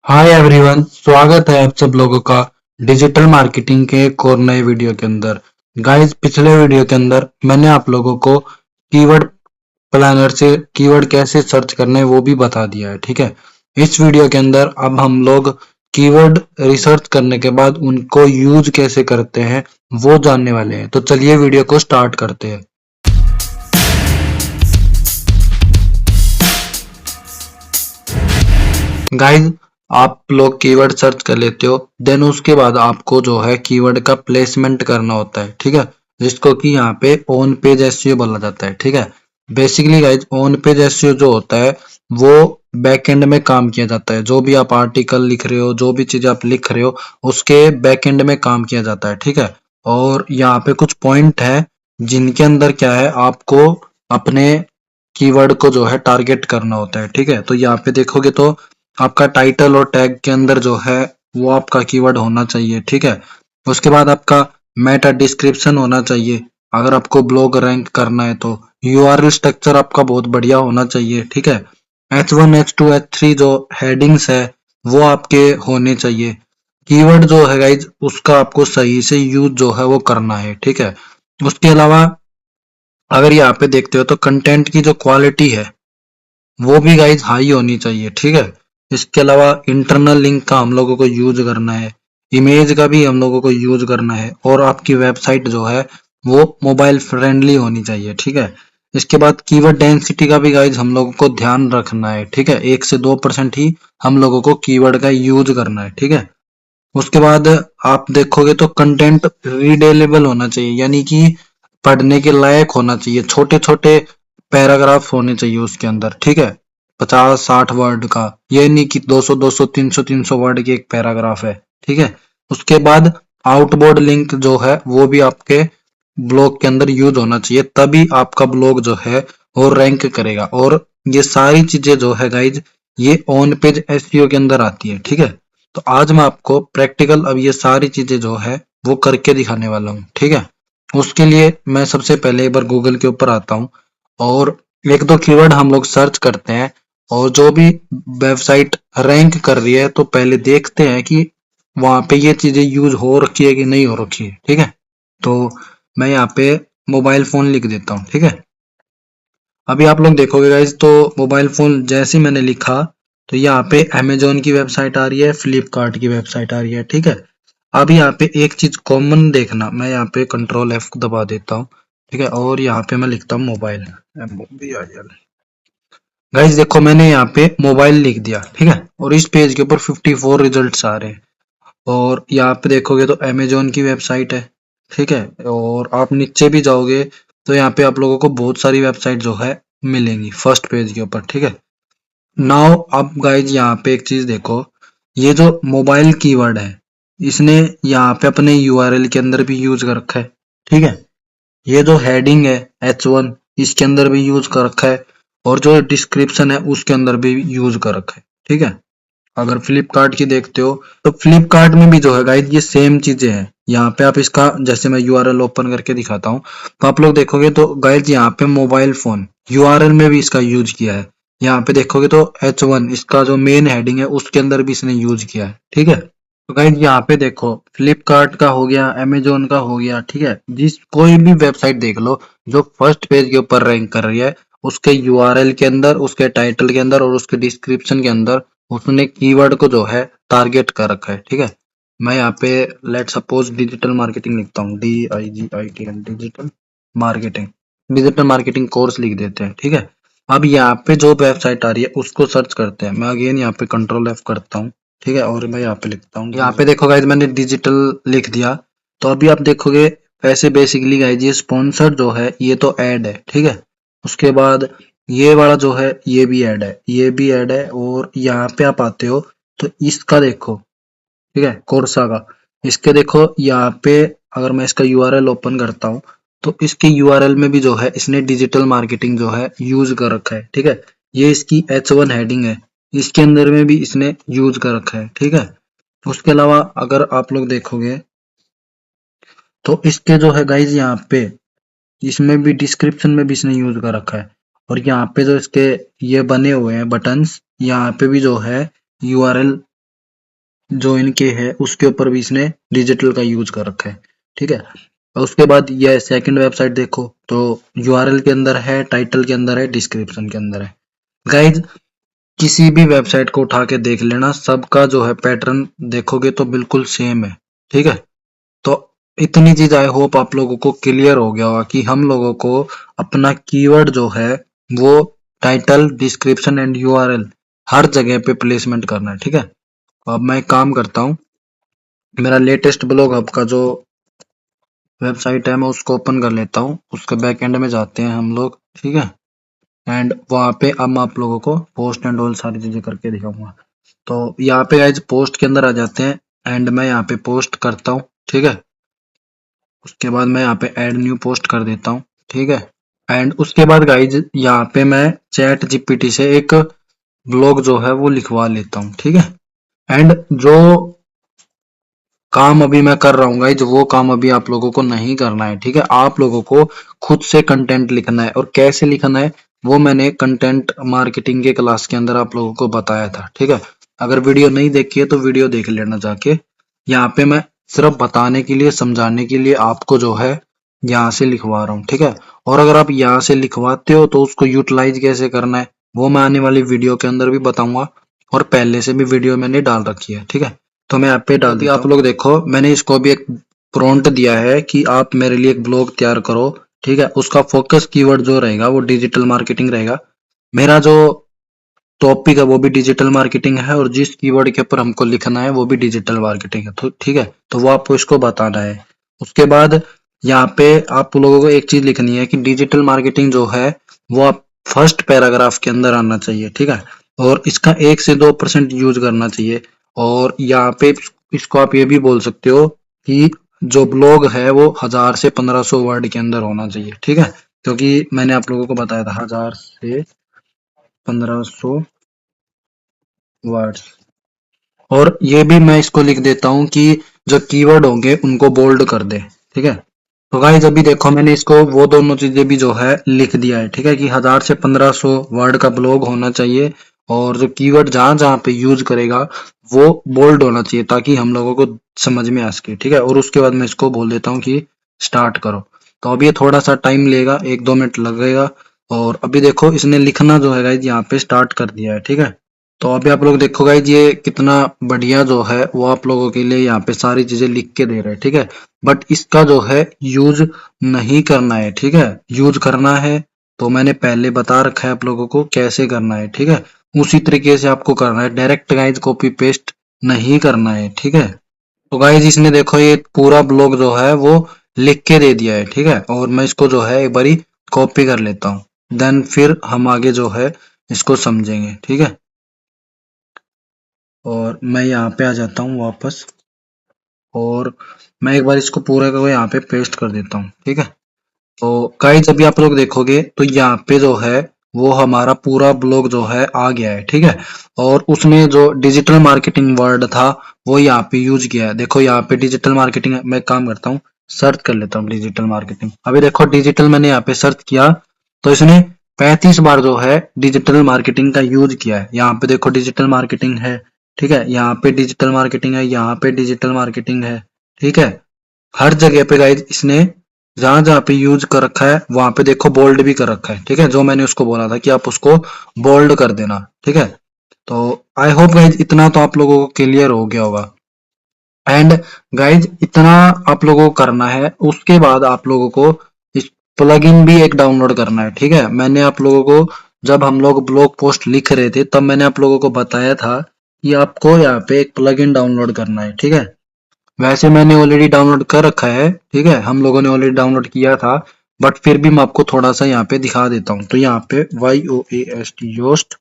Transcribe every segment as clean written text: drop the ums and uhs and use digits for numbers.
Hi everyone, स्वागत है आप सब लोगों का डिजिटल मार्केटिंग के एक और नए वीडियो के अंदर। गाइस, पिछले वीडियो के अंदर मैंने आप लोगों को कीवर्ड प्लानर से कीवर्ड कैसे सर्च करने हैं वो भी बता दिया है। ठीक है, इस वीडियो के अंदर अब हम लोग कीवर्ड रिसर्च करने के बाद उनको यूज कैसे करते हैं वो जानने वाले हैं। तो चलिए वीडियो को स्टार्ट करते हैं। गाइज, आप लोग कीवर्ड सर्च कर लेते हो, देन उसके बाद आपको जो है कीवर्ड का प्लेसमेंट करना होता है। ठीक है, जिसको कि यहाँ पे ऑन पेज एसईओ बोला जाता है। ठीक है, basically guys on page SEO जो होता है वो बैक एंड में काम किया जाता है। जो भी आप आर्टिकल लिख रहे हो, जो भी चीज आप लिख रहे हो, उसके बैक एंड में काम किया जाता है। ठीक है, और यहाँ पे कुछ पॉइंट है जिनके अंदर क्या है, आपको अपने कीवर्ड को जो है टारगेट करना होता है। ठीक है, तो यहाँ पे देखोगे तो आपका टाइटल और टैग के अंदर जो है वो आपका कीवर्ड होना चाहिए। ठीक है, उसके बाद आपका मेटा डिस्क्रिप्शन होना चाहिए। अगर आपको ब्लॉग रैंक करना है तो यूआरएल स्ट्रक्चर आपका बहुत बढ़िया होना चाहिए। ठीक है, H1 H2 H3 जो हेडिंग्स है वो आपके होने चाहिए। कीवर्ड जो है गाइज उसका आपको सही से यूज जो है वो करना है। ठीक है, उसके अलावा अगर यहाँ पे देखते हो तो कंटेंट की जो क्वालिटी है वो भी गाइज हाई होनी चाहिए। ठीक है, इसके अलावा इंटरनल लिंक का हम लोगों को यूज करना है, इमेज का भी हम लोगों को यूज करना है, और आपकी वेबसाइट जो है वो मोबाइल फ्रेंडली होनी चाहिए। ठीक है, इसके बाद कीवर्ड डेंसिटी का भी गाइज हम लोगों को ध्यान रखना है। ठीक है, 1 से 2% ही हम लोगों को कीवर्ड का यूज करना है। ठीक है, उसके बाद आप देखोगे तो कंटेंट रीडेलेबल होना चाहिए, यानी कि पढ़ने के लायक होना चाहिए। छोटे छोटे पैराग्राफ होने चाहिए उसके अंदर। ठीक है, 50-60 वर्ड का, ये नहीं कि 200-200 300-300 वर्ड की एक पैराग्राफ है। ठीक है, उसके बाद आउटबोर्ड लिंक जो है वो भी आपके ब्लॉग के अंदर यूज होना चाहिए, तभी आपका ब्लॉग जो है वो रैंक करेगा। और ये सारी चीजें जो है गाइज ये ऑन पेज एसईओ के अंदर आती है। ठीक है, तो आज मैं आपको प्रैक्टिकल अब ये सारी चीजें जो है वो करके दिखाने वाला हूँ। ठीक है, उसके लिए मैं सबसे पहले एक बार गूगल के ऊपर आता हूँ और एक दो कीवर्ड हम लोग सर्च करते हैं, और जो भी वेबसाइट रैंक कर रही है तो पहले देखते हैं कि वहां पे ये चीजें यूज हो रखी है कि नहीं हो रखी है। ठीक है, तो मैं यहाँ पे मोबाइल फोन लिख देता हूँ। ठीक है, अभी आप लोग देखोगे गाइज तो मोबाइल फोन जैसे ही मैंने लिखा तो यहाँ पे अमेजोन की वेबसाइट आ रही है, फ्लिपकार्ट की वेबसाइट आ रही है। ठीक है, अब यहाँ पे एक चीज कॉमन देखना, मैं यहाँ पे कंट्रोल F दबा देता हूँ। ठीक है, और यहाँ पे मैं लिखता हूँ मोबाइल। गाइज देखो, मैंने यहाँ पे मोबाइल लिख दिया। ठीक है, और इस पेज के ऊपर 54 रिजल्ट्स आ रहे हैं। और यहाँ पे देखोगे तो अमेजोन की वेबसाइट है। ठीक है, और आप नीचे भी जाओगे तो यहाँ पे आप लोगों को बहुत सारी वेबसाइट जो है मिलेंगी फर्स्ट पेज के ऊपर। ठीक है, नाउ अब गाइज यहाँ पे एक चीज देखो, ये जो मोबाइल कीवर्ड है इसने यहाँ पे अपने यूआरएल के अंदर भी यूज कर रखा है। ठीक है, ये जो हेडिंग है H1 इसके अंदर भी यूज कर रखा है, और जो डिस्क्रिप्शन है उसके अंदर भी यूज कर रखा है। ठीक है, अगर फ्लिपकार्ट की देखते हो तो फ्लिपकार्ट में भी जो है गाइस ये सेम चीजें हैं। यहाँ पे आप इसका, जैसे मैं यूआरएल ओपन करके दिखाता हूँ तो आप लोग देखोगे तो गाइस यहाँ पे मोबाइल फोन यूआरएल में भी इसका यूज किया है। यहाँ पे देखोगे तो H1 इसका जो मेन हेडिंग है उसके अंदर भी इसने यूज किया है। ठीक है, तो गाइस यहाँ पे देखो फ्लिपकार्ट का हो गया, अमेजोन का हो गया। ठीक है, जिस कोई भी वेबसाइट देख लो जो फर्स्ट पेज के ऊपर रैंक कर रही है, उसके यूआरएल के अंदर, उसके टाइटल के अंदर और उसके डिस्क्रिप्शन के अंदर उसने कीवर्ड को जो है टारगेट कर रखा है। ठीक है, मैं यहाँ पे लेट सपोज डिजिटल मार्केटिंग लिखता हूँ, DIGITL, डिजिटल मार्केटिंग कोर्स लिख देते हैं। ठीक है, अब यहाँ पे जो वेबसाइट आ रही है उसको सर्च करते हैं। मैं अगेन यहाँ पे कंट्रोल F करता हूँ। ठीक है, और मैं यहाँ पे लिखता हूँ, यहाँ पे देखो गाइज मैंने डिजिटल लिख दिया। तो अभी आप देखोगे वैसे बेसिकली गाइज ये स्पॉन्सर जो है ये तो ऐड है। ठीक है, उसके बाद ये वाला जो है ये भी ऐड है, ये भी ऐड है, और यहाँ पे आप आते हो तो इसका देखो। ठीक है, कोर्सा का, इसके देखो यहाँ पे अगर मैं इसका यूआरएल ओपन करता हूँ तो इसके यूआरएल में भी जो है इसने डिजिटल मार्केटिंग जो है यूज कर रखा है। ठीक है, ये इसकी H1 हेडिंग है, इसके अंदर में भी इसने यूज कर रखा है। ठीक है, उसके अलावा अगर आप लोग देखोगे तो इसके जो है गाइज यहाँ पे इसमें भी डिस्क्रिप्शन में भी इसने यूज कर रखा है, और यहाँ पे जो इसके ये बने हुए हैं बटन्स यहाँ पे भी जो है यूआरएल जो इनके है उसके ऊपर भी इसने डिजिटल का यूज कर रखा है, ठीक है। और उसके बाद यह सेकंड वेबसाइट देखो तो यूआरएल के अंदर है, टाइटल के अंदर है, डिस्क्रिप्शन के अंदर है। गाइज किसी भी वेबसाइट को उठा के देख लेना, सबका जो है पैटर्न देखोगे तो बिल्कुल सेम है, ठीक है। तो इतनी चीज आई होप आप लोगों को क्लियर हो गया होगा कि हम लोगों को अपना कीवर्ड जो है वो टाइटल, डिस्क्रिप्शन एंड यूआरएल हर जगह पे प्लेसमेंट करना है, ठीक है। अब मैं एक काम करता हूँ, मेरा लेटेस्ट ब्लॉग हब का जो वेबसाइट है मैं उसको ओपन कर लेता हूँ, उसके बैक एंड में जाते हैं हम लोग, ठीक है। एंड वहाँ पे अब मैं आप लोगों को पोस्ट एंड ऑल सारी चीजें करके दिखाऊंगा। तो यहाँ पे गाइज पोस्ट के अंदर आ जाते हैं एंड मैं यहाँ पे पोस्ट करता हूँ, ठीक है। उसके बाद मैं यहाँ पे ऐड न्यू पोस्ट कर देता हूँ, ठीक है। एंड उसके बाद गाइज यहाँ पे मैं चैट जीपीटी से एक ब्लॉग जो है वो लिखवा लेता हूँ, ठीक है। एंड जो काम अभी मैं कर रहा हूँ गाइज वो काम अभी आप लोगों को नहीं करना है, ठीक है। आप लोगों को खुद से कंटेंट लिखना है, और कैसे लिखना है वो मैंने कंटेंट मार्केटिंग के क्लास के अंदर आप लोगों को बताया था, ठीक है। अगर वीडियो नहीं देखी है तो वीडियो देख लेना जाके। यहाँ पे मैं सिर्फ बताने के लिए, समझाने के लिए आपको जो है यहाँ से लिखवा रहा हूँ, ठीक है। और अगर आप यहाँ से लिखवाते हो तो उसको यूटिलाइज कैसे करना है वो मैं आने वाली वीडियो के अंदर भी बताऊंगा, और पहले से भी वीडियो मैंने डाल रखी है, ठीक है। तो मैं यहाँ पे डाल दिया, आप लोग देखो मैंने इसको भी एक प्रॉम्प्ट दिया है कि आप मेरे लिए एक ब्लॉग तैयार करो, ठीक है। उसका फोकस कीवर्ड जो रहेगा वो डिजिटल मार्केटिंग रहेगा। मेरा जो टॉपिक है वो भी डिजिटल मार्केटिंग है, और जिस कीवर्ड के ऊपर हमको लिखना है वो भी डिजिटल मार्केटिंग है, तो ठीक है। तो वो आपको इसको बताना है। उसके बाद यहाँ पे आप लोगों को एक चीज लिखनी है कि डिजिटल मार्केटिंग जो है वो आप फर्स्ट पैराग्राफ के अंदर आना चाहिए, ठीक है। और इसका 1 से 2% यूज करना चाहिए। और यहाँ पे इसको आप ये भी बोल सकते हो कि जो ब्लॉग है वो 1000 से 1500 वर्ड के अंदर होना चाहिए, ठीक है। क्योंकि मैंने आप लोगों को बताया था 1000 से 1500 वर्ड्स। और ये भी मैं इसको लिख देता हूँ कि जो कीवर्ड होंगे उनको बोल्ड कर दे, ठीक है। तो गाइस अभी देखो मैंने इसको वो दोनों चीजें भी जो है लिख दिया है, ठीक है, कि 1000 से 1500 वर्ड का ब्लॉग होना चाहिए, और जो कीवर्ड जहां जहां पे यूज करेगा वो बोल्ड होना चाहिए ताकि हम लोगों को समझ में आ सके, ठीक है। और उसके बाद मैं इसको बोल देता हूँ कि स्टार्ट करो। तो अभी ये थोड़ा सा टाइम लेगा, 1-2 मिनट लगेगा। और अभी देखो इसने लिखना जो है गाइस यहाँ पे स्टार्ट कर दिया है, ठीक है। तो अभी आप लोग देखो गाइज ये कितना बढ़िया जो है वो आप लोगों के लिए यहाँ पे सारी चीजें लिख के दे रहे हैं, ठीक है। बट इसका जो है यूज नहीं करना है, ठीक है। यूज करना है तो मैंने पहले बता रखा है आप लोगों को कैसे करना है, ठीक है। उसी तरीके से आपको करना है, डायरेक्ट गाइज कॉपी पेस्ट नहीं करना है, ठीक है। तो गाइज इसने देखो ये पूरा ब्लॉग जो है वो लिख के दे दिया है, ठीक है। और मैं इसको जो है एक बारी कॉपी कर लेता हूँ, देन फिर हम आगे जो है इसको समझेंगे, ठीक है। और मैं यहाँ पे आ जाता हूँ वापस, और मैं एक बार इसको पूरा को यहाँ पे पेस्ट कर देता हूँ, ठीक है। तो गाइस अभी आप लोग देखोगे तो यहाँ पे जो है वो हमारा पूरा ब्लॉग जो है आ गया है, ठीक है। और उसने जो डिजिटल मार्केटिंग वर्ड था वो यहाँ पे यूज किया है। देखो यहाँ पे डिजिटल मार्केटिंग मैं एक काम करता हूँ, सर्च कर लेता हूँ डिजिटल मार्केटिंग। अभी देखो डिजिटल मैंने यहाँ पे सर्च किया तो इसने 35 बार जो है डिजिटल मार्केटिंग का यूज किया है। यहाँ पे देखो डिजिटल मार्केटिंग है, ठीक है। यहाँ पे डिजिटल मार्केटिंग है, यहाँ पे डिजिटल मार्केटिंग है, ठीक है। हर जगह पे गाइज इसने जहां जहां पे यूज कर रखा है वहां पे देखो बोल्ड भी कर रखा है, ठीक है। जो मैंने उसको बोला था कि आप उसको बोल्ड कर देना, ठीक है। तो आई होप गाइज इतना तो आप लोगों को क्लियर हो गया होगा। एंड गाइज इतना आप लोगों को करना है, उसके बाद आप लोगों को इस प्लगइन भी एक डाउनलोड करना है, ठीक है। मैंने आप लोगों को जब हम लोग ब्लॉग पोस्ट लिख रहे थे तब मैंने आप लोगों को बताया था कि आपको यहाँ पे एक प्लगइन डाउनलोड करना है, ठीक है। वैसे मैंने ऑलरेडी डाउनलोड कर रखा है, ठीक है, हम लोगों ने ऑलरेडी डाउनलोड किया था। बट फिर भी मैं आपको थोड़ा सा यहाँ पे दिखा देता हूँ। तो यहाँ पे YOAST योस्ट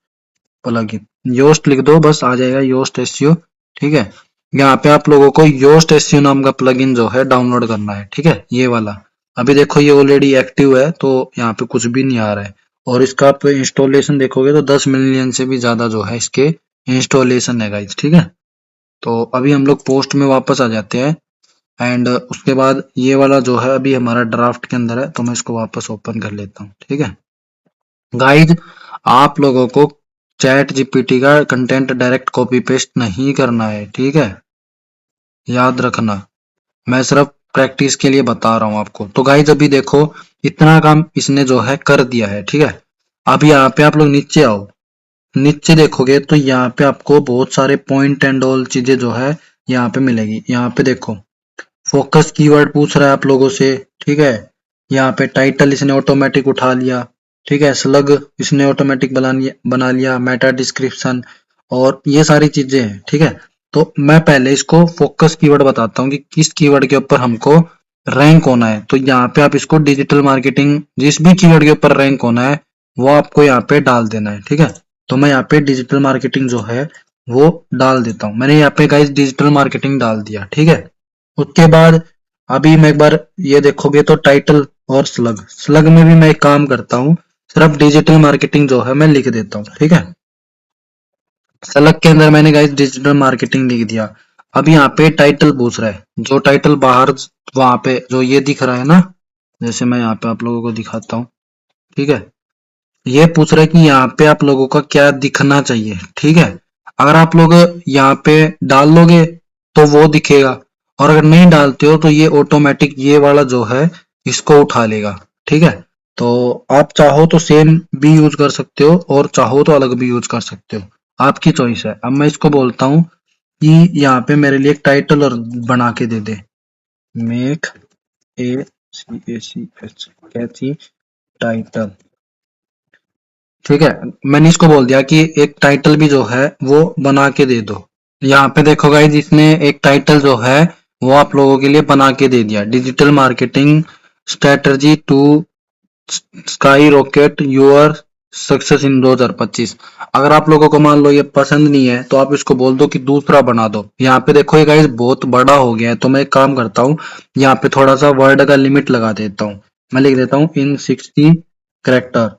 प्लगइन, योस्ट लिख दो बस आ जाएगा, योस्ट एसईओ, ठीक है। यहाँ पे आप लोगों को योस्ट एसईओ नाम का प्लगइन जो है डाउनलोड करना है, ठीक है, ये वाला। अभी देखो ये ऑलरेडी एक्टिव है तो यहाँ पे कुछ भी नहीं आ रहा है। और इसका आप इंस्टॉलेशन देखोगे तो 10 मिलियन से भी ज्यादा जो है इसके इंस्टॉलेशन है गाइज, ठीक है। तो अभी हम लोग पोस्ट में वापस आ जाते हैं। एंड उसके बाद ये वाला जो है अभी हमारा ड्राफ्ट के अंदर है तो मैं इसको वापस ओपन कर लेता हूँ, ठीक है। गाइज आप लोगों को चैट जीपीटी का कंटेंट डायरेक्ट कॉपी पेस्ट नहीं करना है, ठीक है, याद रखना। मैं सिर्फ प्रैक्टिस के लिए बता रहा हूं आपको। तो गाइज अभी देखो इतना काम इसने जो है कर दिया है, ठीक है। अब यहाँ पे आप लोग नीचे आओ, नीचे देखोगे तो यहाँ पे आपको बहुत सारे पॉइंट एंड ऑल चीजें जो है यहाँ पे मिलेगी। यहाँ पे देखो फोकस कीवर्ड पूछ रहा है आप लोगों से, ठीक है। यहाँ पे टाइटल इसने ऑटोमेटिक उठा लिया, ठीक है। स्लग इसने ऑटोमेटिक बना लिया, मेटा डिस्क्रिप्शन और ये सारी चीजें हैं, ठीक है। तो मैं पहले इसको फोकस कीवर्ड बताता हूँ कि किस कीवर्ड के ऊपर हमको रैंक होना है। तो यहाँ पे आप इसको डिजिटल मार्केटिंग, जिस भी कीवर्ड के ऊपर रैंक होना है वो आपको यहाँ पे डाल देना है, ठीक है। तो मैं यहाँ पे डिजिटल मार्केटिंग जो है वो डाल देता हूँ। मैंने यहाँ पे गाइस डिजिटल मार्केटिंग डाल दिया, ठीक है। उसके बाद अभी मैं एक बार ये देखोगे तो टाइटल और स्लग, स्लग में भी मैं एक काम करता हूँ, सिर्फ डिजिटल मार्केटिंग जो है मैं लिख देता हूँ, ठीक है। स्लग के अंदर मैंने गाइस डिजिटल मार्केटिंग लिख दिया। अब यहाँ पे टाइटल पूछ रहा है, जो टाइटल बाहर वहां पे जो ये दिख रहा है ना, जैसे मैं यहाँ पे आप लोगों को दिखाता हूँ, ठीक है। ये पूछ रहा है कि यहाँ पे आप लोगों का क्या दिखना चाहिए, ठीक है। अगर आप लोग यहाँ पे डाल लोगे तो वो दिखेगा, और अगर नहीं डालते हो तो ये ऑटोमेटिक ये वाला जो है इसको उठा लेगा, ठीक है। तो आप चाहो तो सेम भी यूज कर सकते हो और चाहो तो अलग भी यूज कर सकते हो, आपकी चॉइस है। अब मैं इसको बोलता हूँ कि यहाँ पे मेरे लिए एक टाइटल और बना के दे दे, make a C A C H catchy title, ठीक है। मैंने इसको बोल दिया कि एक टाइटल भी जो है वो बना के दे दो। यहाँ पे देखो गाइस इसने एक टाइटल जो है वो आप लोगों के लिए बना के दे दिया, digital marketing strategy to skyrocket your success in 2025। अगर आप लोगों को मान लो ये पसंद नहीं है तो आप इसको बोल दो कि दूसरा बना दो। यहाँ पे देखो ये गाइस बहुत बड़ा हो गया है, तो मैं एक काम करता हूँ, यहाँ पे थोड़ा सा वर्ड का लिमिट लगा देता हूँ। मैं लिख देता हूँ इन 60 कैरेक्टर।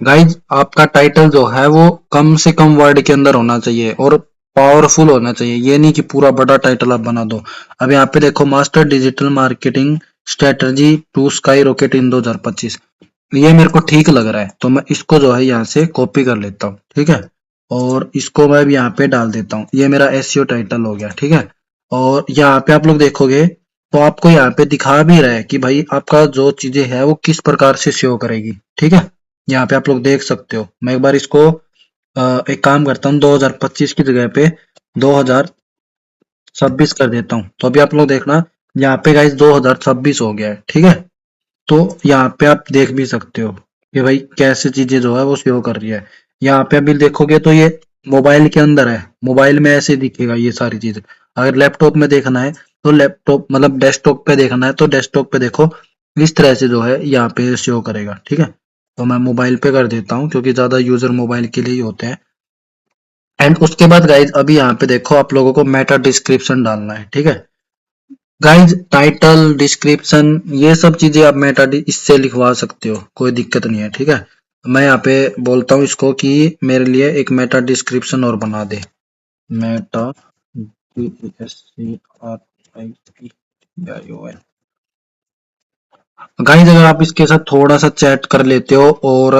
गाइज आपका टाइटल जो है वो कम से कम वर्ड के अंदर होना चाहिए और पावरफुल होना चाहिए, ये नहीं कि पूरा बड़ा टाइटल आप बना दो। अब यहाँ पे देखो master digital marketing strategy to skyrocket in 2025, ये मेरे को ठीक लग रहा है, तो मैं इसको जो है यहाँ से कॉपी कर लेता हूँ, ठीक है। और इसको मैं भी यहाँ पे डाल देता हूँ, ये मेरा एसईओ टाइटल हो गया, ठीक है। और यहाँ पे आप लोग देखोगे तो आपको यहाँ पे दिखा भी रहा है कि भाई आपका जो चीजें है वो किस प्रकार से शो करेगी, ठीक है। यहाँ पे आप लोग देख सकते हो। मैं एक बार इसको एक काम करता हूँ, 2025 की जगह पे 2026 कर देता हूँ। तो अभी आप लोग देखना यहाँ पे गाइस 2026 हो गया है, ठीक है। तो यहाँ पे आप देख भी सकते हो कि भाई कैसे चीजें जो है वो शो कर रही है। यहाँ पे अभी देखोगे तो ये मोबाइल के अंदर है, मोबाइल में ऐसे दिखेगा ये सारी चीजें। अगर लैपटॉप में देखना है तो लैपटॉप मतलब डेस्कटॉप पे देखना है तो डेस्कटॉप पे देखो इस तरह से जो है यहाँ पे शो करेगा, ठीक है। तो मैं मोबाइल पे कर देता हूँ क्योंकि ज्यादा यूजर मोबाइल के लिए ही होते हैं। एंड उसके बाद गाइज अभी यहाँ पे देखो आप लोगों को मेटा डिस्क्रिप्शन डालना है, ठीक है। गाइज टाइटल डिस्क्रिप्शन ये सब चीजें आप मेटा इससे लिखवा सकते हो, कोई दिक्कत नहीं है, ठीक है। मैं यहाँ पे बोलता हूँ इसको कि मेरे लिए एक मेटा डिस्क्रिप्शन और बना दे, मेटा DSCRIPTION। गाइज अगर आप इसके साथ थोड़ा सा चैट कर लेते हो और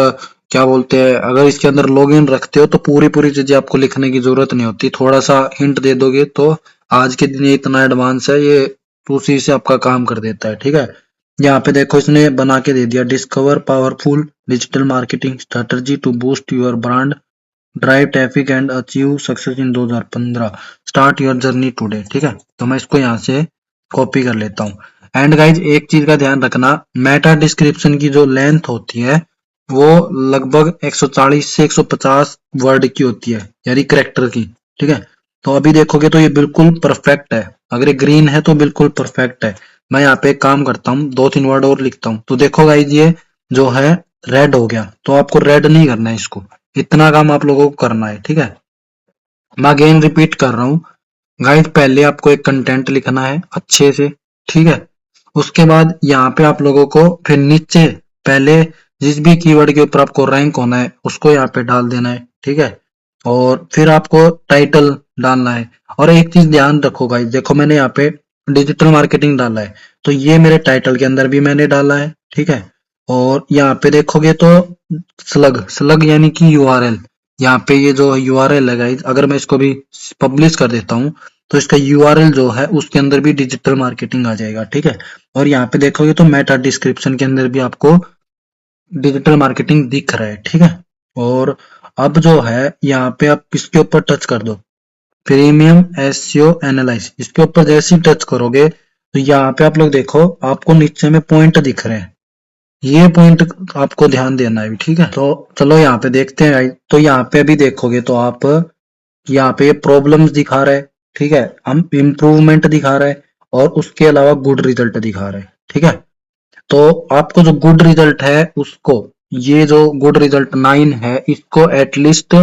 क्या बोलते हैं अगर इसके अंदर लॉगिन रखते हो तो पूरी पूरी चीजें आपको लिखने की जरूरत नहीं होती, थोड़ा सा हिंट दे दोगे तो आज के दिन ये इतना एडवांस है, ये उसी से आपका काम कर देता है, ठीक है। यहाँ पे देखो इसने बना के दे दिया, discover powerful digital marketing strategy to boost your brand, drive traffic and achieve success in 2015, start your journey today, ठीक है। तो मैं इसको यहाँ से कॉपी कर लेता हूँ। एंड गाइज एक चीज का ध्यान रखना, मेटा डिस्क्रिप्शन की जो लेंथ होती है वो लगभग 140 से 150 वर्ड की होती है, यानी करेक्टर की, ठीक है। तो अभी देखोगे तो ये बिल्कुल परफेक्ट है, अगर ये ग्रीन है तो बिल्कुल परफेक्ट है। मैं यहाँ पे एक काम करता हूँ, 2-3 वर्ड और लिखता हूँ, तो देखो गाइज ये जो है रेड हो गया, तो आपको रेड नहीं करना है इसको, इतना काम आप लोगों को करना है, ठीक है। मैं अगेन रिपीट कर रहा हूँ गाइज, पहले आपको एक कंटेंट लिखना है अच्छे से, ठीक है। उसके बाद यहाँ पे आप लोगों को फिर नीचे पहले जिस भी कीवर्ड के ऊपर आपको रैंक होना है उसको यहाँ पे डाल देना है, ठीक है। और फिर आपको टाइटल डालना है। और एक चीज ध्यान रखो गाइस, देखो मैंने यहाँ पे डिजिटल मार्केटिंग डाला है तो ये मेरे टाइटल के अंदर भी मैंने डाला है, ठीक है। और यहाँ पे देखोगे तो स्लग, स्लग यानी कि यूआरएल, यहाँ पे ये जो यूआरएल है गाइज, अगर मैं इसको भी पब्लिश कर देता हूँ तो इसका यूआरएल जो है उसके अंदर भी डिजिटल मार्केटिंग आ जाएगा, ठीक है। और यहाँ पे देखोगे तो मेटा डिस्क्रिप्शन के अंदर भी आपको डिजिटल मार्केटिंग दिख रहा है, ठीक है। और अब जो है यहाँ पे आप इसके ऊपर टच कर दो, प्रीमियम एसईओ एनालाइज, इसके ऊपर जैसे ही टच करोगे तो यहाँ पे आप लोग देखो आपको नीचे में पॉइंट दिख रहे हैं, ये पॉइंट आपको ध्यान देना है, ठीक है। तो चलो यहाँ पे देखते हैं guys। तो यहाँ पे अभी देखोगे तो आप यहाँ पे प्रॉब्लम्स दिखा रहा है, ठीक है, हम इम्प्रूवमेंट दिखा रहा है और उसके अलावा गुड रिजल्ट दिखा रहा है, ठीक है। तो आपको जो गुड रिजल्ट है उसको, ये जो गुड रिजल्ट 9 है इसको एटलीस्ट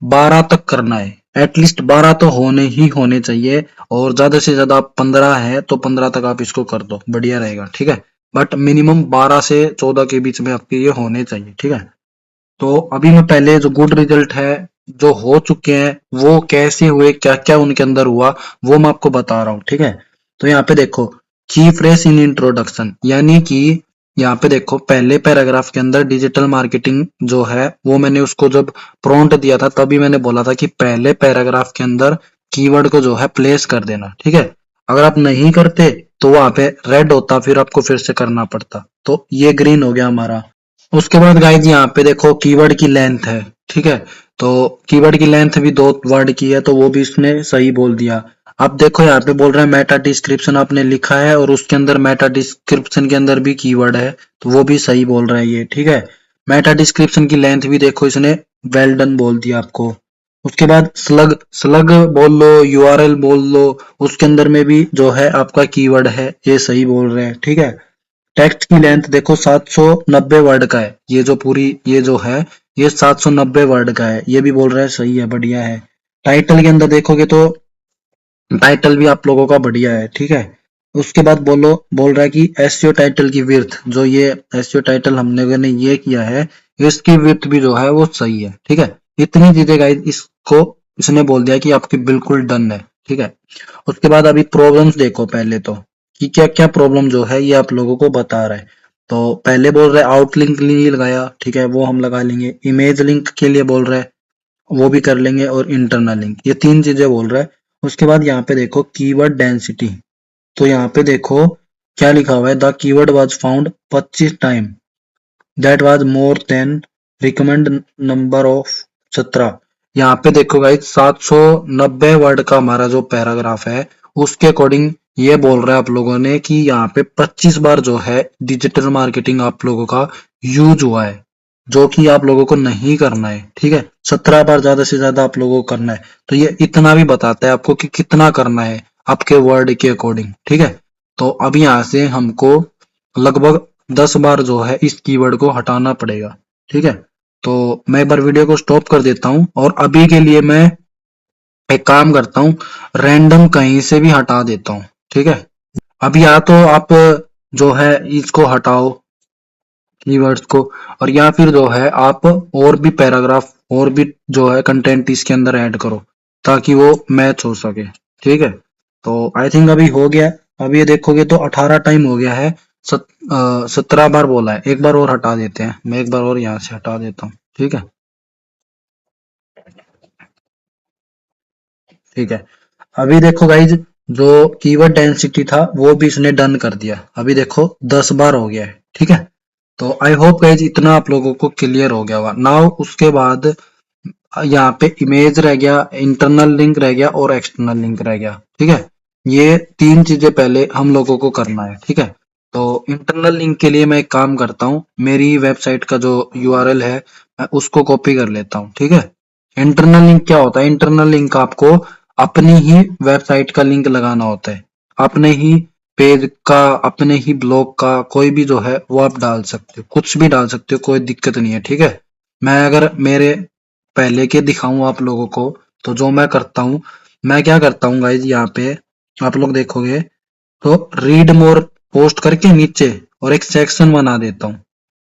12 तक करना है, एटलीस्ट 12 तो होने चाहिए। और ज्यादा से ज्यादा आप 15 है तो 15 तक आप इसको कर दो, बढ़िया रहेगा, ठीक है। बट मिनिमम 12 से 14 के बीच में आपके ये होने चाहिए, ठीक है। तो अभी मैं पहले जो गुड रिजल्ट है जो हो चुके हैं वो कैसे हुए, क्या क्या उनके अंदर हुआ, वो मैं आपको बता रहा हूँ, ठीक है। तो यहाँ पे देखो की फ्रेश इन इंट्रोडक्शन, यानी कि यहाँ पे देखो पहले पैराग्राफ के अंदर डिजिटल मार्केटिंग जो है वो मैंने उसको जब प्रॉम्प्ट दिया था तभी मैंने बोला था कि पहले पैराग्राफ के अंदर कीवर्ड को जो है प्लेस कर देना, ठीक है। अगर आप नहीं करते तो वहां पे रेड होता, फिर आपको फिर से करना पड़ता, तो ये ग्रीन हो गया हमारा। उसके बाद गाइज यहाँ पे देखो कीवर्ड की लेंथ है, ठीक है। तो कीवर्ड की लेंथ भी 2 वर्ड की है तो वो भी इसने सही बोल दिया। अब देखो यहाँ पे बोल रहा है मेटा डिस्क्रिप्शन आपने लिखा है और उसके अंदर मेटा डिस्क्रिप्शन के अंदर भी कीवर्ड है तो वो भी सही बोल रहा है ये, ठीक है। मेटा डिस्क्रिप्शन की लेंथ भी देखो इसने वेल डन बोल दिया आपको। उसके बाद स्लग स्लग बोल लो, यूआरएल बोल लो, उसके अंदर में भी जो है आपका कीवर्ड है ये सही बोल रहे हैं, ठीक है। टेक्स्ट की लेंथ देखो 790 वर्ड का है, ये जो पूरी ये जो है ये 790 वर्ड का है, ये भी बोल रहा है सही है, बढ़िया है। टाइटल के अंदर देखोगे तो टाइटल भी आप लोगों का बढ़िया है, ठीक है। उसके बाद बोल रहा है कि एसईओ टाइटल की विड्थ, जो ये एसईओ टाइटल हमने ने ये किया है इसकी विड्थ भी जो है वो सही है, ठीक है। इतनी चीजें गाइस इसको इसने बोल दिया कि आपकी बिल्कुल डन है, ठीक है। उसके बाद अभी प्रॉब्लम्स देखो पहले तो कि क्या क्या प्रॉब्लम जो है ये आप लोगों को बता रहा है। तो पहले बोल रहा है आउटलिंक नहीं लगाया, ठीक है, वो हम लगा लेंगे। इमेज लिंक के लिए बोल रहा है, वो भी कर लेंगे। और इंटरनल लिंक, ये 3 चीजें बोल रहा है। उसके बाद यहाँ पे देखो कीवर्ड डेंसिटी, तो यहाँ पे देखो क्या लिखा हुआ है, the keyword was found 25 time, that was more than recommend number of 17। यहाँ पे देखो गाइस 790 वर्ड का हमारा जो पैराग्राफ है उसके अकॉर्डिंग ये बोल रहा है आप लोगों ने कि यहाँ पे 25 बार जो है डिजिटल मार्केटिंग आप लोगों का यूज हुआ है, जो कि आप लोगों को नहीं करना है, ठीक है। 17 बार ज्यादा से ज्यादा आप लोगों को करना है। तो ये इतना भी बताता है आपको कि कितना करना है आपके वर्ड के अकॉर्डिंग, ठीक है। तो अब यहाँ से हमको लगभग 10 बार जो है इस कीवर्ड को हटाना पड़ेगा, ठीक है। तो मैं एक बार वीडियो को स्टॉप कर देता हूं और अभी के लिए मैं एक काम करता हूं, रैंडम कहीं से भी हटा देता हूं, ठीक है। अब या तो आप जो है इसको हटाओ कीवर्ड्स को, और या फिर जो है आप और भी पैराग्राफ और भी जो है कंटेंट इसके अंदर ऐड करो ताकि वो मैच हो सके, ठीक है। तो आई थिंक अभी हो गया। अब ये देखोगे तो 18 टाइम हो गया है, 17 बार बोला है। एक बार और हटा देते हैं, मैं एक बार और यहाँ से हटा देता हूँ, ठीक है। ठीक है, अभी देखो गाइज जो कीवर्ड डेंसिटी था वो भी इसने डन कर दिया, अभी देखो 10 बार हो गया है, ठीक है। तो आई होप गाइज इतना आप लोगों को क्लियर हो गया होगा नाउ। उसके बाद यहाँ पे इमेज रह गया, इंटरनल लिंक रह गया और एक्सटर्नल लिंक रह गया, ठीक है। ये 3 चीजें पहले हम लोगों को करना है, ठीक है। तो इंटरनल लिंक के लिए मैं एक काम करता हूँ, मेरी वेबसाइट का जो यूआरएल है मैं उसको कॉपी कर लेता हूँ, ठीक है। इंटरनल लिंक क्या होता है, इंटरनल लिंक आपको अपनी ही वेबसाइट का लिंक लगाना होता है, अपने ही पेज का, अपने ही ब्लॉग का, कोई भी जो है वो आप डाल सकते हो, कुछ भी डाल सकते हो, कोई दिक्कत नहीं है, ठीक है। मैं अगर मेरे पहले के दिखाऊं आप लोगों को तो जो मैं करता हूँ, मैं क्या करता हूँ गाइज, यहाँ पे आप लोग देखोगे तो रीड मोर पोस्ट करके नीचे और एक सेक्शन बना देता हूँ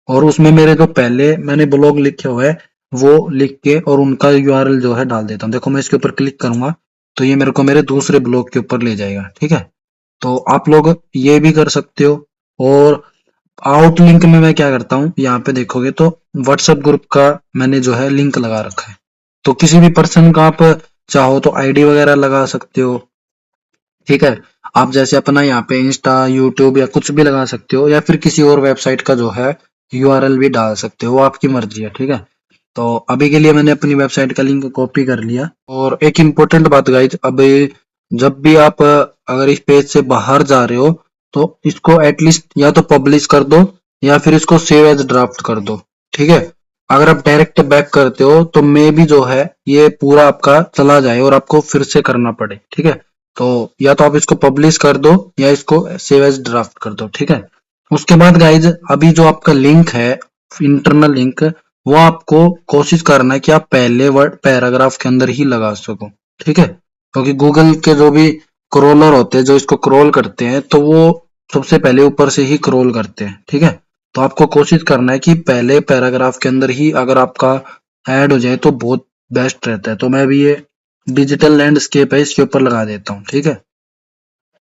और उसमें मेरे जो पहले मैंने ब्लॉग लिखे हुए हैं वो लिख के और उनका यूआरएल जो है डाल देता हूँ। देखो मैं इसके ऊपर क्लिक करूंगा तो ये मेरे को मेरे दूसरे ब्लॉग के ऊपर ले जाएगा, ठीक है। तो आप लोग ये भी कर सकते हो। और आउटलिंक में मैं क्या करता हूँ, यहाँ पे देखोगे तो व्हाट्सएप ग्रुप का मैंने जो है लिंक लगा रखा है, तो किसी भी पर्सन का आप चाहो तो आईडी वगैरह लगा सकते हो, ठीक है। आप जैसे अपना यहाँ पे इंस्टा, यूट्यूब या कुछ भी लगा सकते हो, या फिर किसी और वेबसाइट का जो है यूआरएल भी डाल सकते हो, वो आपकी मर्जी है, ठीक है। तो अभी के लिए मैंने अपनी वेबसाइट का लिंक कॉपी कर लिया। और एक इम्पोर्टेंट बात गाइज, अब जब भी आप अगर इस पेज से बाहर जा रहे हो तो इसको एटलीस्ट या तो पब्लिश कर दो या फिर इसको सेव एज ड्राफ्ट कर दो, ठीक है। अगर आप डायरेक्ट बैक करते हो तो मे भी जो है ये पूरा आपका चला जाए और आपको फिर से करना पड़े, ठीक है। तो या तो आप इसको पब्लिश कर दो या इसको सेव एज ड्राफ्ट कर दो, ठीक है। उसके बाद गाइज अभी जो आपका लिंक है, इंटरनल लिंक, वो आपको कोशिश करना है कि आप पहले वर्ड पैराग्राफ के अंदर ही लगा सको, ठीक है। क्योंकि गूगल के जो भी क्रोलर होते हैं जो इसको क्रोल करते हैं तो वो सबसे पहले ऊपर से ही क्रोल करते हैं, ठीक है। तो आपको कोशिश करना है कि पहले पैराग्राफ के अंदर ही अगर आपका ऐड हो जाए तो बहुत बेस्ट रहता है। तो मैं भी ये डिजिटल लैंडस्केप है इसके ऊपर लगा देता हूँ, ठीक है।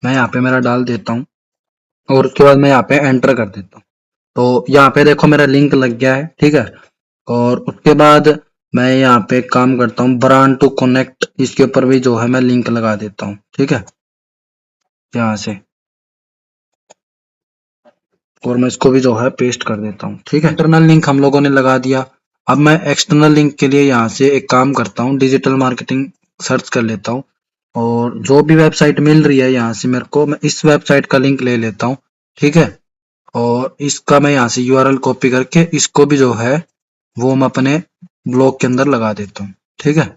मैं यहाँ पे मेरा डाल देता हूँ और उसके बाद मैं यहाँ पे एंटर कर देता हूँ। तो यहाँ पे देखो मेरा लिंक लग गया है, ठीक है। और उसके बाद मैं यहाँ पे एक काम करता हूँ, ब्रांड टू कनेक्ट, इसके ऊपर भी जो है मैं लिंक लगा देता हूँ, ठीक है, यहाँ से। और मैं इसको भी जो है पेस्ट कर देता हूँ, ठीक है। इंटरनल लिंक हम लोगों ने लगा दिया। अब मैं एक्सटर्नल लिंक के लिए यहाँ से एक काम करता हूँ, डिजिटल मार्केटिंग सर्च कर लेता हूँ और जो भी वेबसाइट मिल रही है यहाँ से मेरे को, मैं इस वेबसाइट का लिंक ले लेता हूँ, ठीक है। और इसका मैं यहाँ से यूआरएल कॉपी करके इसको भी जो है वो मैं अपने ब्लॉग के अंदर लगा देता हूँ, ठीक है।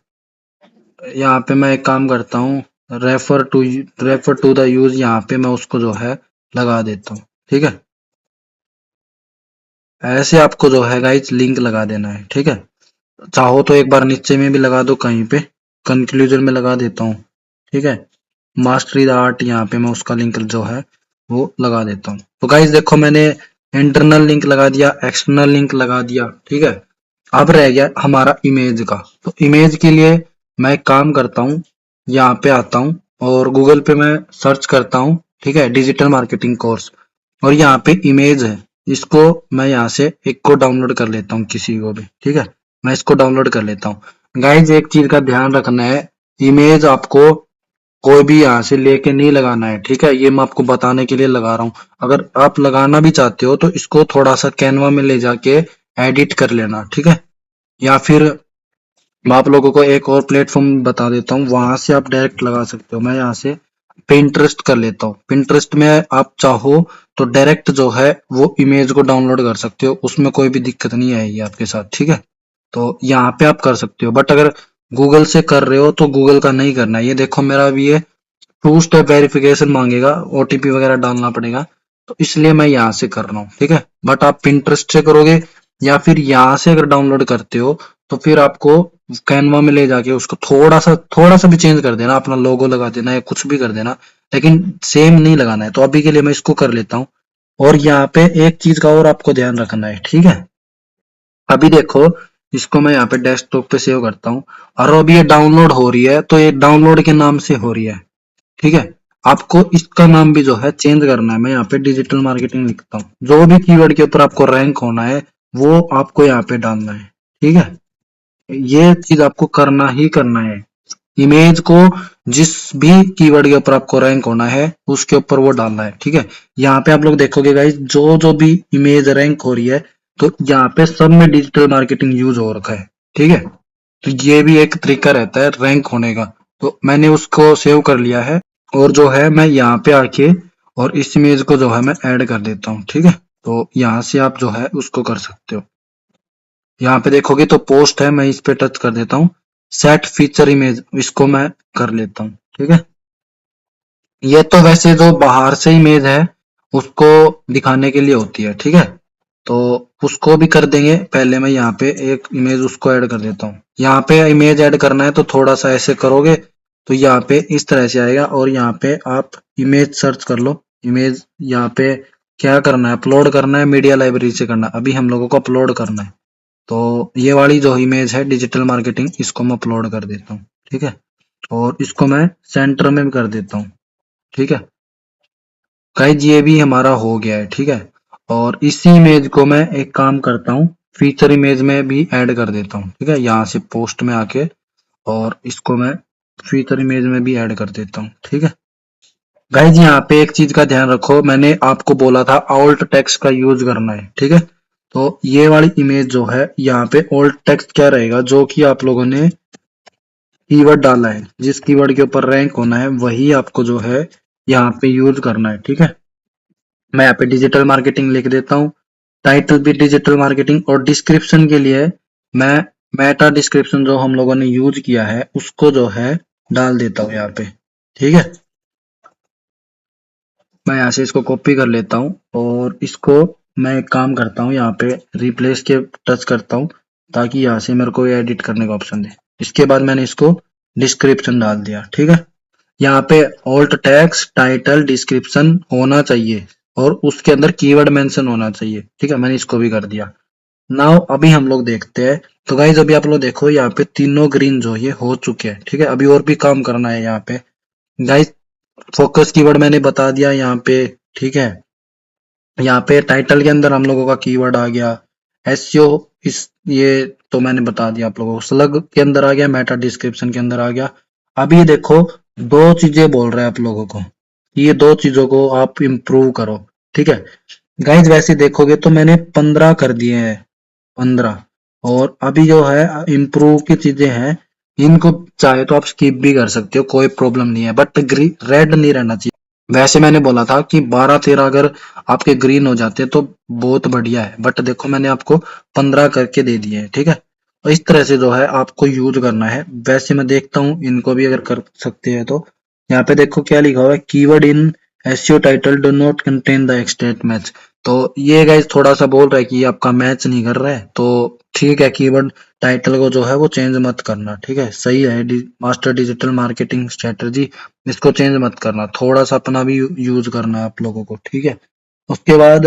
यहाँ पे मैं एक काम करता हूँ, रेफर टू द यूज, यहाँ पे मैं उसको जो है लगा देता हूँ, ठीक है। ऐसे आपको जो है गाइस लिंक लगा देना है, ठीक है। चाहो तो एक बार नीचे में भी लगा दो, कहीं पे कंक्लूजन में लगा देता हूँ, ठीक है। मास्टरी द आर्ट, यहाँ पे मैं उसका लिंक जो है वो लगा देता हूँ। तो गाइस देखो मैंने इंटरनल लिंक लगा दिया, एक्सटर्नल लिंक लगा दिया, ठीक है। अब रह गया हमारा इमेज का। तो इमेज के लिए मैं एक काम करता हूँ, यहाँ पे आता हूँ और गूगल पे मैं सर्च करता हूँ, ठीक है, डिजिटल मार्केटिंग कोर्स। और यहाँ पे इमेज है, इसको मैं यहाँ से एक को डाउनलोड कर लेता हूँ, किसी को भी, ठीक है। मैं इसको डाउनलोड कर लेता हूँ। गाइज एक चीज का ध्यान रखना है, इमेज आपको कोई भी यहाँ से लेके नहीं लगाना है, ठीक है। ये मैं आपको बताने के लिए लगा रहा हूँ। अगर आप लगाना भी चाहते हो तो इसको थोड़ा सा कैनवा में ले जाके एडिट कर लेना, ठीक है। या फिर मैं आप लोगों को एक और प्लेटफॉर्म बता देता हूँ, वहां से आप डायरेक्ट लगा सकते हो। मैं यहाँ से पिंटरेस्ट कर लेता हूँ। पिंटरेस्ट में आप चाहो तो डायरेक्ट जो है वो इमेज को डाउनलोड कर सकते हो, उसमें कोई भी दिक्कत नहीं आएगी आपके साथ, ठीक है। तो यहाँ पे आप कर सकते हो, बट अगर गूगल से कर रहे हो तो गूगल का नहीं करना है। ये देखो मेरा भी ये टू स्टेप वेरिफिकेशन मांगेगा, ओटीपी वगैरह डालना पड़ेगा, तो इसलिए मैं यहाँ से कर रहा हूँ, ठीक है। बट आप पिंटरेस्ट से करोगे या फिर यहाँ से अगर डाउनलोड करते हो तो फिर आपको कैनवा में ले जाके उसको थोड़ा सा भी चेंज कर देना, अपना लोगो लगा देना या कुछ भी कर देना, लेकिन सेम नहीं लगाना है। तो अभी के लिए मैं इसको कर लेता हूँ। और यहाँ पे एक चीज का और आपको ध्यान रखना है, ठीक है। अभी देखो इसको मैं यहाँ पे डेस्कटॉप पे सेव करता हूँ और अभी ये डाउनलोड हो रही है, तो ये डाउनलोड के नाम से हो रही है, ठीक है। आपको इसका नाम भी जो है चेंज करना है। मैं यहाँ पे डिजिटल मार्केटिंग लिखता हूँ, जो भी कीवर्ड के ऊपर आपको रैंक होना है वो आपको यहाँ पे डालना है, ठीक है। ये चीज आपको करना ही करना है। इमेज को जिस भी कीवर्ड के ऊपर आपको रैंक होना है उसके ऊपर वो डालना है, ठीक है। यहाँ पे आप लोग देखोगे गाइस, जो जो भी इमेज रैंक हो रही है तो यहाँ पे सब में डिजिटल मार्केटिंग यूज हो रखा है, ठीक है। तो ये भी एक तरीका रहता है रैंक होने का। तो मैंने उसको सेव कर लिया है और जो है मैं यहाँ पे आके और इस इमेज को जो है मैं ऐड कर देता हूँ, ठीक है। तो यहाँ से आप जो है उसको कर सकते हो। यहाँ पे देखोगे तो पोस्ट है, मैं इस पे टच कर देता हूँ। सेट फीचर इमेज, इसको मैं कर लेता हूँ, ठीक है। ये तो वैसे जो बाहर से इमेज है उसको दिखाने के लिए होती है, ठीक है। तो उसको भी कर देंगे। पहले मैं यहाँ पे एक इमेज उसको ऐड कर देता हूँ। यहाँ पे इमेज ऐड करना है तो थोड़ा सा ऐसे करोगे तो यहाँ पे इस तरह से आएगा और यहाँ पे आप इमेज सर्च कर लो। इमेज यहाँ पे क्या करना है, अपलोड करना है, मीडिया लाइब्रेरी से करना है। अभी हम लोगों को अपलोड करना है, तो ये वाली जो इमेज है डिजिटल मार्केटिंग, इसको मैं अपलोड कर देता हूँ, ठीक है। और इसको मैं सेंटर में भी कर देता हूँ, ठीक है। गाइज ये भी हमारा हो गया है, ठीक है। और इसी इमेज को मैं एक काम करता हूँ, फीचर इमेज में भी ऐड कर देता हूँ, ठीक है, यहाँ से पोस्ट में आके और इसको मैं फीचर इमेज में भी ऐड कर देता हूँ, ठीक है। गाइज यहाँ पे एक चीज का ध्यान रखो, मैंने आपको बोला था ऑल्ट टेक्स्ट का यूज करना है, ठीक है। तो ये वाली इमेज जो है यहाँ पे ऑल्ट टेक्स्ट क्या रहेगा, जो कि आप लोगों ने कीवर्ड डाला है, जिस कीवर्ड के ऊपर रैंक होना है वही आपको जो है यहाँ पे यूज करना है, ठीक है। मैं यहाँ पे डिजिटल मार्केटिंग लिख देता हूँ, टाइटल भी डिजिटल मार्केटिंग, और डिस्क्रिप्शन के लिए मैं मेटा डिस्क्रिप्शन जो हम लोगों ने यूज किया है उसको जो है डाल देता हूँ यहाँ पे, ठीक है। मैं यहाँ से इसको कॉपी कर लेता हूँ और इसको मैं एक काम करता हूँ, यहाँ पे रिप्लेस के टच करता हूँ ताकि यहाँ से मेरे को एडिट करने का ऑप्शन दे। इसके बाद मैंने इसको डिस्क्रिप्शन डाल दिया, ठीक है। यहाँ पे ऑल्ट टैक्स टाइटल डिस्क्रिप्शन होना चाहिए और उसके अंदर कीवर्ड मेंशन होना चाहिए, ठीक है, मैंने इसको भी कर दिया। नाउ अभी हम लोग देखते हैं। तो गाइज अभी आप लोग देखो यहाँ पे तीनों ग्रीन जो ये हो चुके हैं, ठीक है। अभी और भी काम करना है यहाँ पे गाइज। फोकस कीवर्ड मैंने बता दिया यहाँ पे, ठीक है। यहाँ पे टाइटल के अंदर हम लोगों का कीवर्ड आ गया, एसईओ इस ये तो मैंने बता दिया आप लोगों को, स्लग के अंदर आ गया, मेटा डिस्क्रिप्शन के अंदर आ गया। अब ये देखो दो चीजें बोल रहे हैं आप लोगों को, ये दो चीजों को आप इम्प्रूव करो, ठीक है। गाइज वैसे देखोगे तो मैंने 15 कर दिए हैं, 15। और अभी जो है इम्प्रूव की चीजें हैं, इनको चाहे तो आप स्किप भी कर सकते हो, कोई प्रॉब्लम नहीं है, बट रेड नहीं रहना चाहिए। वैसे मैंने बोला था कि 12-13 अगर आपके ग्रीन हो जाते तो बहुत बढ़िया है, बट देखो मैंने आपको 15 करके दे दिए हैं, ठीक है। तो इस तरह से जो है आपको यूज करना है। वैसे मैं देखता हूँ इनको भी अगर कर सकते हैं तो यहाँ पे देखो क्या लिखा हुआ है, keyword in SEO title do not contain the extent match. तो ये गाइस थोड़ा सा बोल रहा है कि आपका मैच नहीं कर रहा है, तो ठीक है, कीवर्ड टाइटल को जो है वो चेंज मत करना, ठीक है, सही है। मास्टर डिजिटल मार्केटिंग स्ट्रेटजी, इसको चेंज मत करना, थोड़ा सा अपना भी यूज करना है आप लोगों को, ठीक है। उसके बाद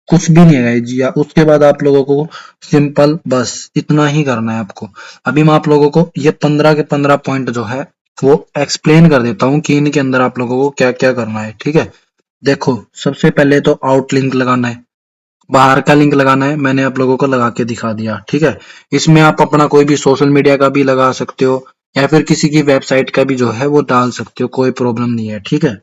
कुछ भी नहीं है जी, उसके बाद आप लोगों को सिंपल बस इतना ही करना है आपको। अभी मैं आप लोगों को ये 15 के 15 पॉइंट जो है वो एक्सप्लेन कर देता हूँ कि इनके अंदर आप लोगों को क्या क्या करना है, ठीक है। देखो सबसे पहले तो आउट लिंक लगाना है, बाहर का लिंक लगाना है, मैंने आप लोगों को लगा के दिखा दिया, ठीक है। इसमें आप अपना कोई भी सोशल मीडिया का भी लगा सकते हो या फिर किसी की वेबसाइट का भी जो है वो डाल सकते हो, कोई प्रॉब्लम नहीं है, ठीक है।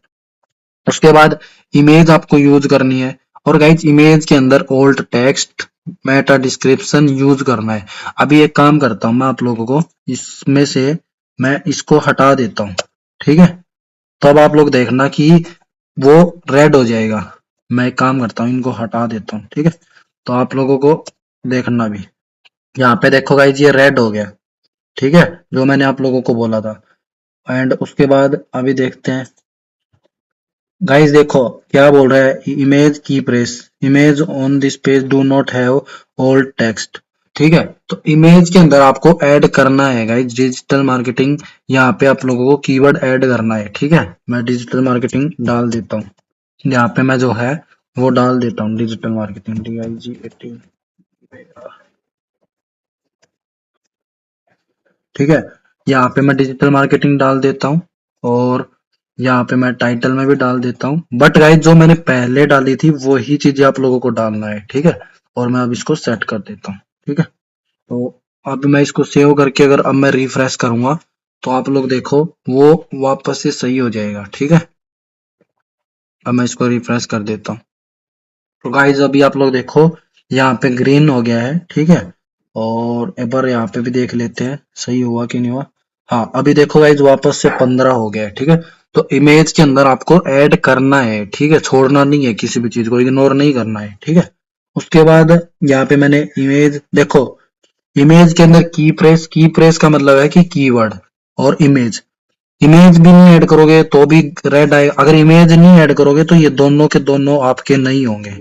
उसके बाद इमेज आपको यूज करनी है, और गाइज इमेज के अंदर old text Meta description use करना है। अभी एक काम करता हूं मैं आप लोगों को, इसमें से मैं इसको हटा देता हूं, ठीक है। तो अब आप लोग देखना कि वो रेड हो जाएगा। मैं एक काम करता हूँ इनको हटा देता हूँ, ठीक है। तो आप लोगों को देखना भी, यहाँ पे देखो गाइज ये रेड हो गया, ठीक है, जो मैंने आप लोगों को बोला था। एंड उसके बाद अभी देखते हैं गाइस, देखो क्या बोल रहा है, इमेज की press, image on this page do not have old text, ठीक है। तो इमेज के अंदर आपको ऐड करना है गाइस डिजिटल मार्केटिंग, यहाँ पे आप लोगों को कीवर्ड ऐड करना है, ठीक है। मैं डिजिटल मार्केटिंग डाल देता हूँ, यहाँ पे मैं जो है वो डाल देता हूँ डिजिटल मार्केटिंग DIG18, ठीक है। यहाँ पे मैं डिजिटल मार्केटिंग डाल देता हूँ और यहाँ पे मैं टाइटल में भी डाल देता हूँ, बट गाइस जो मैंने पहले डाली थी वही चीजें आप लोगों को डालना है, ठीक है। और मैं अब इसको सेट कर देता हूँ, ठीक है। तो अब मैं इसको सेव करके अगर अब मैं रिफ्रेश करूंगा तो आप लोग देखो वो वापस से सही हो जाएगा, ठीक है। अब मैं इसको रिफ्रेश कर देता हूँ। तो गाइज अभी आप लोग देखो यहाँ पे ग्रीन हो गया है, ठीक है। और एक बार यहाँ पे भी देख लेते हैं सही हुआ कि नहीं हुआ। हाँ अभी देखो गाइज वापस से 15 हो गया है, ठीक है। तो इमेज के अंदर आपको ऐड करना है, ठीक है, छोड़ना नहीं है, किसी भी चीज को इग्नोर नहीं करना है, ठीक है। उसके बाद यहाँ पे मैंने इमेज देखो, इमेज के अंदर की प्रेस का मतलब है कि कीवर्ड और इमेज, इमेज भी नहीं ऐड करोगे तो भी रेड आएगा, अगर इमेज नहीं ऐड करोगे तो ये दोनों के दोनों आपके नहीं होंगे,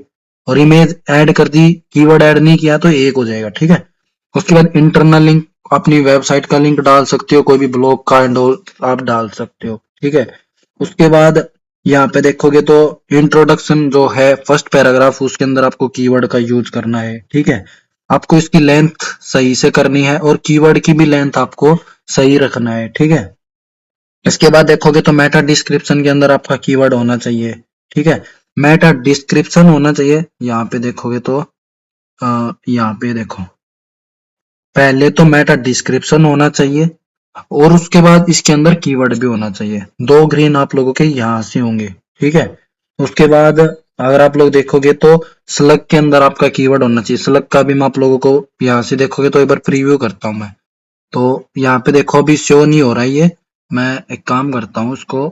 और इमेज ऐड कर दी कीवर्ड ऐड नहीं किया तो एक हो जाएगा, ठीक है। उसके बाद इंटरनल लिंक, अपनी वेबसाइट का लिंक डाल सकते हो, कोई भी ब्लॉग का एंड आप डाल सकते हो, ठीक है। उसके बाद यहाँ पे देखोगे तो इंट्रोडक्शन जो है फर्स्ट पैराग्राफ, उसके अंदर आपको कीवर्ड का यूज करना है, ठीक है। आपको इसकी लेंथ सही से करनी है और कीवर्ड की भी लेंथ आपको सही रखना है, ठीक है। इसके बाद देखोगे तो मेटा डिस्क्रिप्शन के अंदर आपका कीवर्ड होना चाहिए, ठीक है। मेटा डिस्क्रिप्शन होना चाहिए, यहाँ पे देखोगे तो यहाँ पे देखो, पहले तो मेटा डिस्क्रिप्शन होना चाहिए और उसके बाद इसके अंदर कीवर्ड भी होना चाहिए। 2 ग्रीन आप लोगों के यहाँ से होंगे, ठीक है। उसके बाद अगर आप लोग देखोगे तो स्लग के अंदर आपका कीवर्ड होना चाहिए। स्लग का भी मैं आप लोगों को यहाँ से देखोगे तो एक बार प्रीव्यू करता हूँ मैं। तो यहाँ पे देखो अभी शो नहीं हो रहा है ये। मैं एक काम करता हूँ, इसको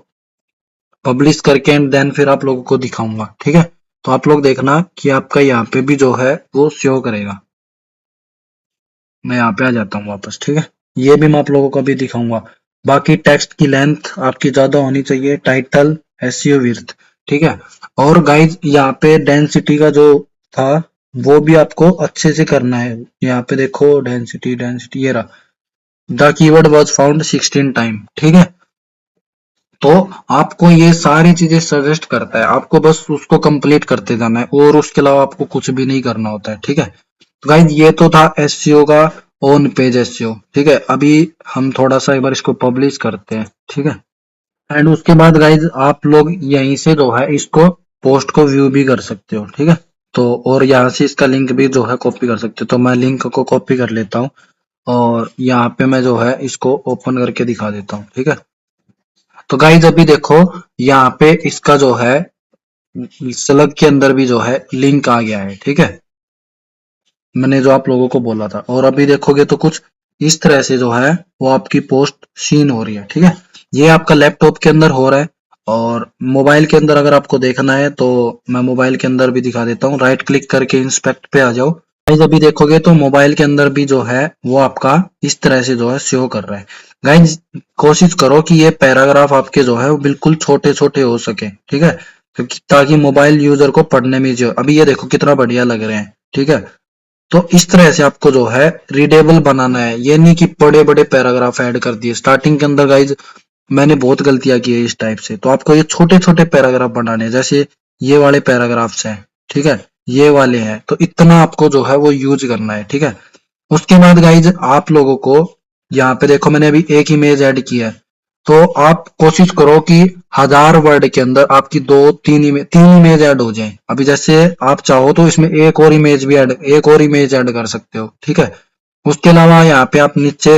पब्लिश करके एंड देन फिर आप लोगों को दिखाऊंगा, ठीक है। तो आप लोग देखना कि आपका यहाँ पे भी जो है वो शो करेगा। मैं यहाँ पे आ जाता हूँ वापस, ठीक है। ये भी मैं आप लोगों को अभी दिखाऊंगा। बाकी टेक्स्ट की लेंथ आपकी ज्यादा होनी चाहिए, टाइटल, एसईओ, विड्थ, ठीक है। और गाइज यहाँ पे डेंसिटी का जो था वो भी आपको अच्छे से करना है। यहाँ पे देखो डेंसिटी, डेंसिटी ये रहा, the keyword was found 16 time, ठीक है। तो आपको ये सारी चीजें सजेस्ट करता है, आपको बस उसको कंप्लीट करते जाना है और उसके अलावा आपको कुछ भी नहीं करना होता है, ठीक है। तो गाइज ये तो था एसईओ का, ऑन पेज एसईओ, ठीक है। अभी हम थोड़ा सा एक बार इसको पब्लिश करते हैं, ठीक है। एंड उसके बाद गाइज आप लोग यहीं से जो है इसको पोस्ट को व्यू भी कर सकते हो, ठीक है। तो और यहाँ से इसका लिंक भी जो है कॉपी कर सकते हो। तो मैं लिंक को कॉपी कर लेता हूँ और यहाँ पे मैं जो है इसको ओपन करके दिखा देता हूँ, ठीक है। तो गाइज अभी देखो यहाँ पे इसका जो है स्लग के अंदर भी जो है लिंक आ गया है, ठीक है। मैंने जो आप लोगों को बोला था। और अभी देखोगे तो कुछ इस तरह से जो है वो आपकी पोस्ट सीन हो रही है, ठीक है। ये आपका लैपटॉप के अंदर हो रहा है और मोबाइल के अंदर अगर आपको देखना है तो मैं मोबाइल के अंदर भी दिखा देता हूँ। राइट क्लिक करके इंस्पेक्ट पे आ जाओ। गाइज अभी देखोगे तो मोबाइल के अंदर भी जो है वो आपका इस तरह से जो है शो कर रहा है। गाइज कोशिश करो कि ये पैराग्राफ आपके जो है वो बिल्कुल छोटे छोटे हो सके, ठीक है, क्योंकि ताकि मोबाइल यूजर को पढ़ने में जो अभी ये देखो कितना बढ़िया लग रहे हैं, ठीक है। तो इस तरह से आपको जो है रीडेबल बनाना है, ये नहीं कि बड़े बड़े पैराग्राफ ऐड कर दिए स्टार्टिंग के अंदर। गाइज मैंने बहुत गलतियां की है इस टाइप से। तो आपको ये छोटे छोटे पैराग्राफ बनाने हैं, जैसे ये वाले पैराग्राफ्स हैं, ठीक है, ये वाले हैं। तो इतना आपको जो है वो यूज करना है, ठीक है। उसके बाद गाइज आप लोगों को यहाँ पे देखो मैंने अभी एक इमेज ऐड किया है। तो आप कोशिश करो कि 1000 वर्ड के अंदर आपकी 3 इमेज ऐड हो जाए। अभी जैसे आप चाहो तो इसमें एक और इमेज ऐड कर सकते हो, ठीक है। उसके अलावा यहाँ पे आप नीचे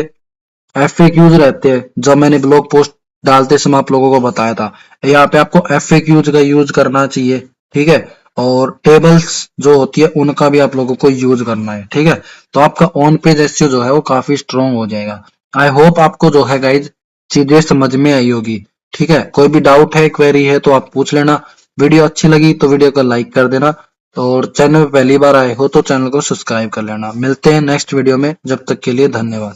एफएक्यूज रहते हैं, जब मैंने ब्लॉग पोस्ट डालते समय आप लोगों को बताया था, यहाँ पे आपको एफएक्यूज का यूज करना चाहिए, ठीक है। और टेबल्स जो होती है उनका भी आप लोगों को यूज करना है, ठीक है। तो आपका ऑन पेज एसईओ जो है वो काफी स्ट्रॉन्ग हो जाएगा। आई होप आपको जो है गाइज चीजें समझ में आई होगी, ठीक है। कोई भी डाउट है, क्वेरी है तो आप पूछ लेना। वीडियो अच्छी लगी तो वीडियो को लाइक कर देना और चैनल पे पहली बार आए हो तो चैनल को सब्सक्राइब कर लेना। मिलते हैं नेक्स्ट वीडियो में, जब तक के लिए धन्यवाद।